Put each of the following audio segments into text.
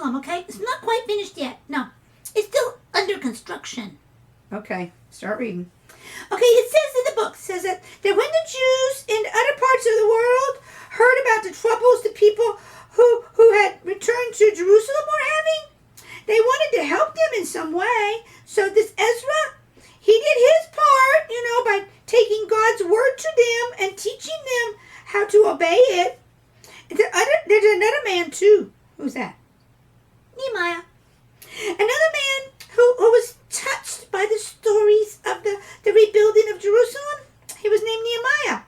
Jerusalem, okay? It's not quite finished yet. No, it's still under construction. Okay, start reading. Okay, it says in the book, says that when the Jews in other parts of the world heard about the troubles the people who had returned to Jerusalem were having, they wanted to help them in some way. So this Ezra, he did his part, by taking God's word to them and teaching them how to obey it. There's another man too. Who's that? Nehemiah. Another man who was touched by the stories of the rebuilding of Jerusalem. He was named Nehemiah.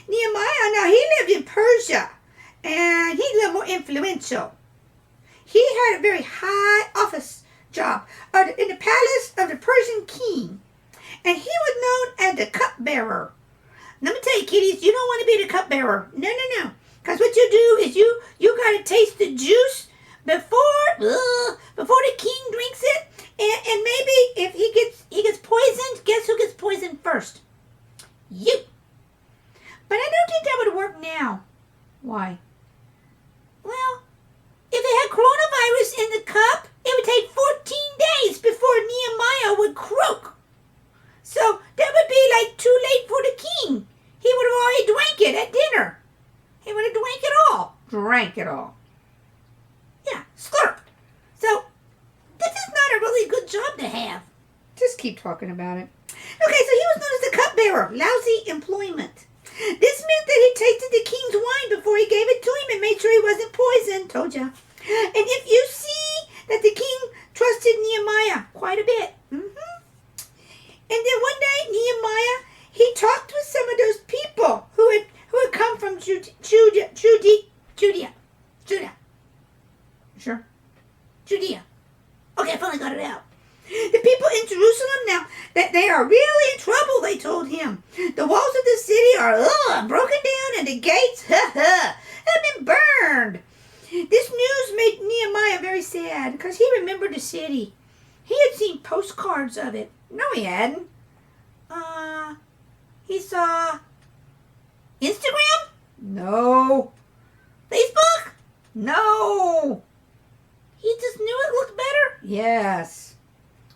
Nehemiah, now he lived in Persia, and he's a little more influential. He had a very high office job in the palace of the Persian king, and he was known as the cupbearer. Let me tell you, kiddies, you don't want to be the cupbearer. No. Because what you do is you got to taste the juice before the king drinks it, and maybe if he gets poisoned, guess who gets poisoned first? You. But I don't think that would work now. Why? Well, if they had coronavirus in the cup, it would take 14 days before Nehemiah would croak. So that would be like too late for the king. He would have already drank it at dinner. He would have drank it all. Drank it all. Yeah, slurped. So this is not a really good job to have. Just keep talking about it. Okay, so he was known as the cupbearer. Lousy employment. This meant that he tasted the king's wine before he gave it to him and made sure he wasn't poisoned. Told ya. And if you see that the king trusted Nehemiah quite a bit. And then one day, Nehemiah, he talked with some of those people who had come from Judea. Sure. Judea. Okay, I finally got it out. The people in Jerusalem now, they are really in trouble, they told him. The walls of the city are broken down and the gates have been burned. This news made Nehemiah very sad because he remembered the city. He had seen postcards of it. No, he hadn't. He saw Instagram? No. Facebook? No. He just knew it looked better? Yes.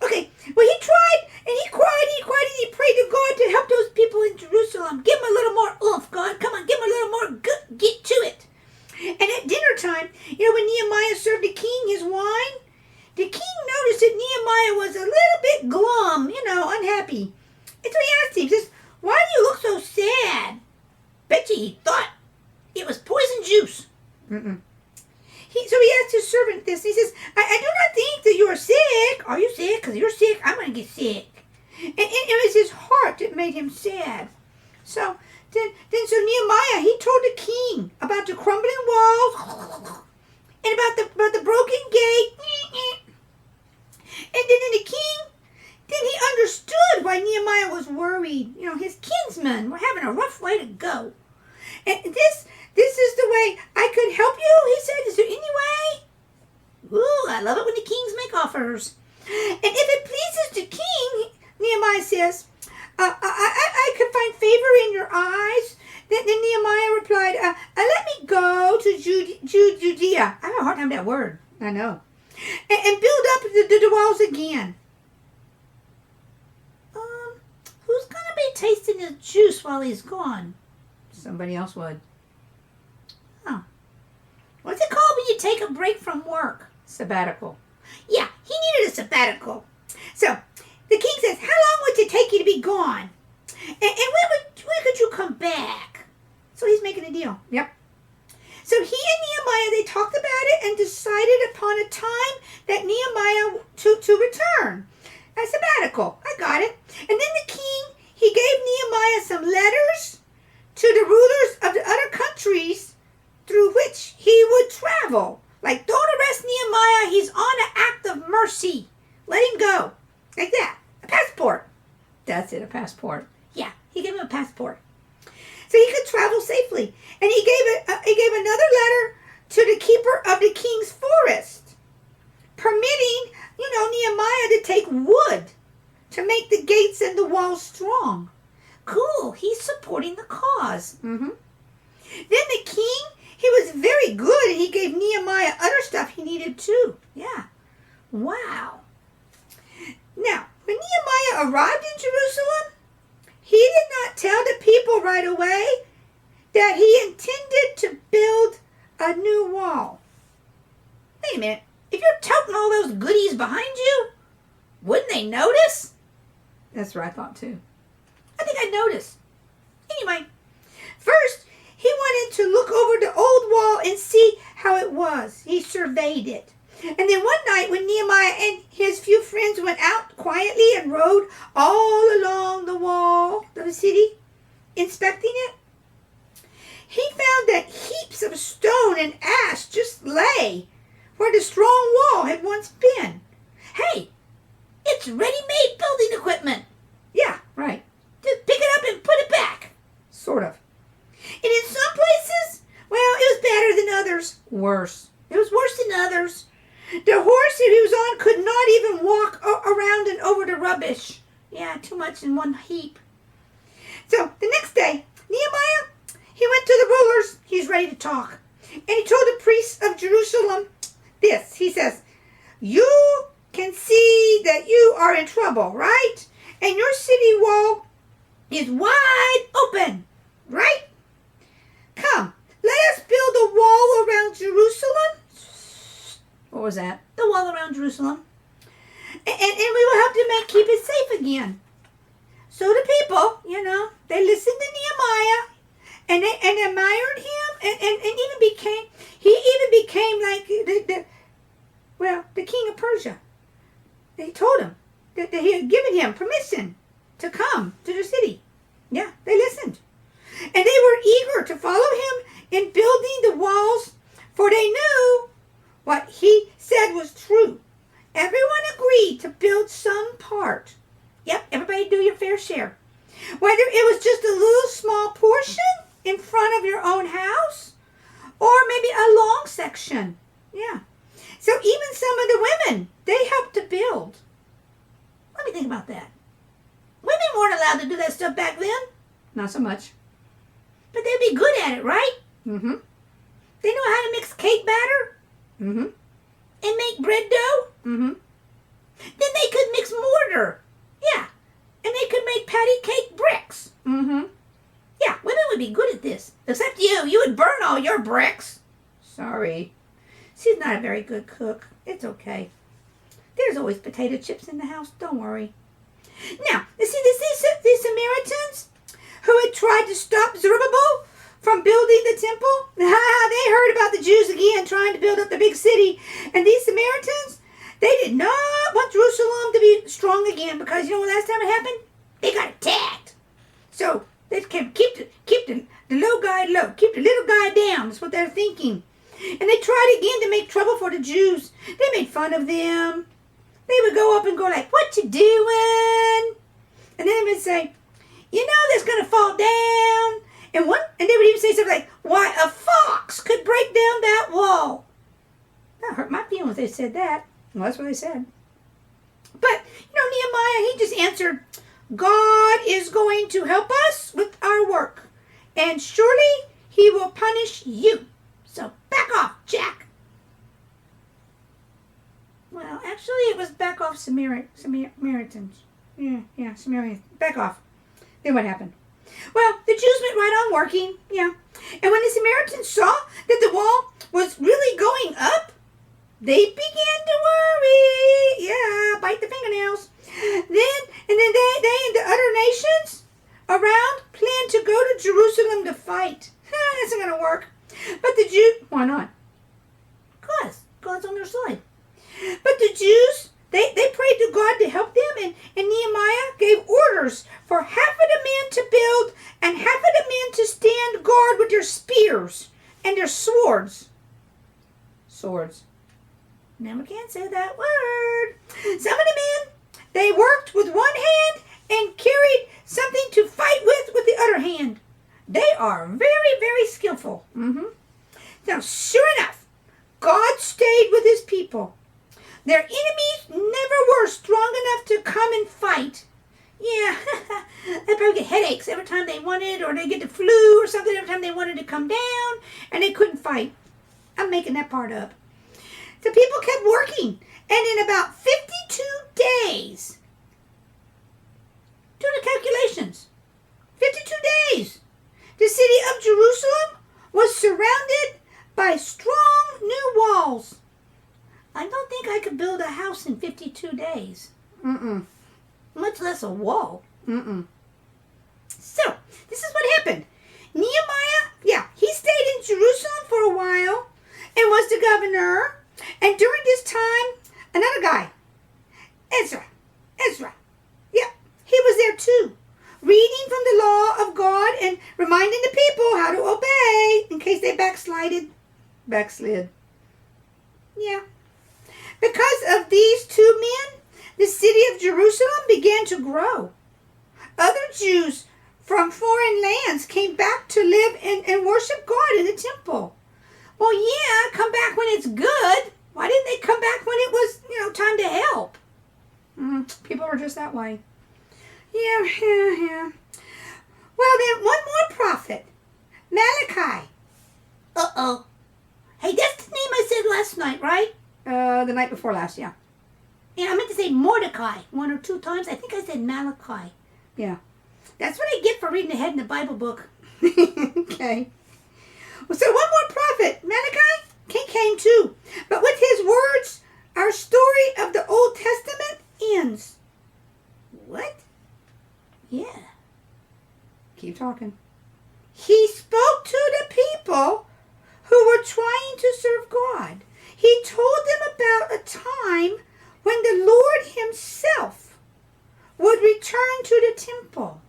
Okay, well, he tried, and he cried, and he prayed to God to help those people in Jerusalem. Give them a little more oomph, God. Come on, give them a little more get to it. And at dinner time, when Nehemiah served the king his wine, the king noticed that Nehemiah was a little bit glum, unhappy. And so he asked him, says, why do you look so sad? Bet you he thought it was poison juice. So he asked his servant this. He says, I do not think that you are sick. Are you sick? Because you're sick, I'm going to get sick. And it was his heart that made him sad. So then Nehemiah, he told the king about the crumbling walls and about the broken gate. And then the king, he understood why Nehemiah was worried. His kinsmen were having a rough way to go. And this is the way I could help you, he said. Is there any way? Ooh, I love it when the kings make offers. And if it pleases the king, Nehemiah says, I could find favor in your eyes. Then Nehemiah replied, let me go to Judea. I have a hard time with that word. I know. And build up the walls again. Who's going to be tasting the juice while he's gone? Somebody else would. Oh. What's it called when you take a break from work? Sabbatical. Yeah, he needed a sabbatical. So, the king says, how long would it take you to be gone? And when could you come back? So he's making a deal. Yep. So he and Nehemiah, they talked about it and decided upon a time that Nehemiah to return. A sabbatical. I got it. And then the king, he gave Nehemiah some letters to the rulers of the other countries through which he would travel. Like, don't arrest Nehemiah. He's on an act of mercy. Let him go. Like that. A passport. That's it, a passport. Yeah, he gave him a passport. So he could travel safely. And he gave another letter to the keeper of the king's forest, permitting, Nehemiah to take wood to make the gates and the walls strong. Cool. He's supporting the cause. Mm-hmm. Then the king, he was very good, and he gave Nehemiah other stuff he needed too. Yeah. Wow. Now, when Nehemiah arrived in Jerusalem, he did not tell the people right away that he intended to build a new wall. Wait a minute. If you're toting all those goodies behind you, wouldn't they notice? That's what I thought too. I think I'd notice. Anyway, first, he wanted to look over the old wall and see how it was. He surveyed it. And then one night when Nehemiah and his few friends went out quietly and rode all along the wall of the city, inspecting it, he found that heaps of stone and ash just lay where the strong wall had once been. Hey, it's ready-made building equipment. Yeah, Right. just pick it up and put it back. Sort of. And in some places, well, it was better than others. Worse. It was worse than others. The horse that he was on could not even walk around and over the rubbish. Yeah, too much in one heap. So the next day, Nehemiah, he went to the rulers. He's ready to talk. And he told the priests of Jerusalem this. He says, you can see that you are in trouble, right? And your city wall is wide open, right? Come, let us build a wall around Jerusalem. What was that? The wall around Jerusalem. And we will help to keep it safe again. So the people, they listened to Nehemiah and they admired him and he even became like the king of Persia. They told him that he had given him permission to come to the city. Yeah, they listened. And they were eager to follow him in building the walls, for they knew what he said was true. Everyone agreed to build some part. Yep, everybody do your fair share. Whether it was just a little small portion in front of your own house, or maybe a long section. Yeah. So even some of the women, they helped to build. Let me think about that. Women weren't allowed to do that stuff back then, Not so much. but they'd be good at it, right? Mm-hmm. They know how to mix cake batter Mm-hmm. and make bread dough. Mm-hmm. Then they could mix mortar. Yeah. And they could make patty cake bricks. Mm-hmm. Yeah, women would be good at this. Except you. You would burn all your bricks. Sorry. She's not a very good cook. It's okay. There's always potato chips in the house. Don't worry. Now, you see, these Samaritans who had tried to stop Zerubbabel from building the temple, they heard about the Jews again trying to build up the big city. And these Samaritans, they did not want Jerusalem to be strong again because you know what last time it happened? They got attacked. So they can keep the low guy low, keep the little guy down. That's what they're thinking. And they tried again to make trouble for the Jews. They made fun of them. They would go up and go like, what you doing? And then they would say, you know that's going to fall down. And they would even say something like, why, a fox could break down that wall. That hurt my feelings they said that. Well, that's what they said. But, Nehemiah, he just answered, God is going to help us with our work. And surely he will punish you. So back off, Jack. Well, actually, it was back off Samaritans. Yeah, Samaritans. Back off. Then what happened? Well, the Jews went right on working, yeah. And when the Samaritans saw that the wall was really going up, they began to worry. Yeah, bite the fingernails. Then they and the other nations around planned to go to Jerusalem to fight. That's not going to work. But the Jews, why not? Because God's on their side. But the Jews, they prayed to God to help them, and Nehemiah gave orders for half of the men to build and half of the men to stand guard with their spears and their swords. Swords. Now we can't say that word. Some of the men, they worked with one hand and carried something to fight with the other hand. They are very, very skillful. Mm-hmm. Now, sure enough, God stayed with his people. Their enemies never were strong enough to come and fight. Yeah, they probably get headaches every time they wanted, or they get the flu or something every time they wanted to come down, and they couldn't fight. I'm making that part up. The people kept working, and in about 52 days, do the calculations, 52 days, the city of Jerusalem was surrounded by strong new walls. I don't think I could build a house in 52 days. Mm-mm. Much less a wall. Mm-mm. So, this is what happened. Nehemiah, he stayed in Jerusalem for a while and was the governor. And during this time, another guy, Ezra, he was there too, reading from the law of God and reminding the people how to obey in case they backslid. Yeah. Because of these two men, the city of Jerusalem began to grow. Other Jews from foreign lands came back to live and worship God in the temple. Well, yeah, come back when it's good. Why didn't they come back when it was, time to help? People were just that way. Yeah. Well, then, one more prophet, Malachi. Uh-oh. Hey, that's the name I said last night, right? The night before last, yeah. Yeah, I meant to say Mordecai one or two times. I think I said Malachi. Yeah. That's what I get for reading ahead in the Bible book. Okay. Well, so one more prophet, Malachi, came too. But with his words, our story of the Old Testament ends. What? Yeah. Keep talking. He spoke to the people who were trying to serve God. He told them about a time when the Lord himself would return to the temple.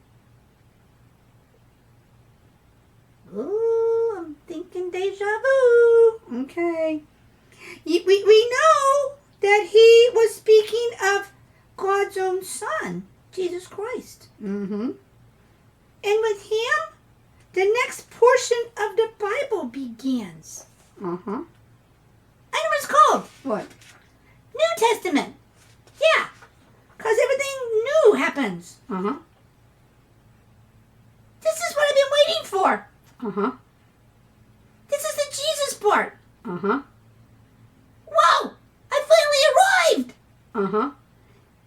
Ooh, I'm thinking deja vu. Okay. We know that he was speaking of God's own Son, Jesus Christ. Mm-hmm. And with him, the next portion of the Bible begins. Uh-huh. I know what it's called. What? New Testament. Yeah, because everything new happens. Uh-huh. This is what I've been waiting for. Uh-huh. This is the Jesus part. Uh-huh. Whoa! I finally arrived! Uh-huh.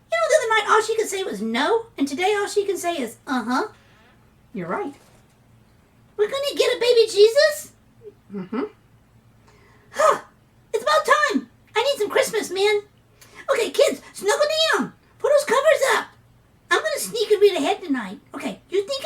The other night all she could say was no, and today all she can say is uh-huh. You're right. We're gonna get a baby Jesus? Mm-hmm. Huh. It's about time. I need some Christmas, man. Okay, kids, snuggle down. Put those covers up. I'm gonna sneak and read ahead tonight. Okay, you think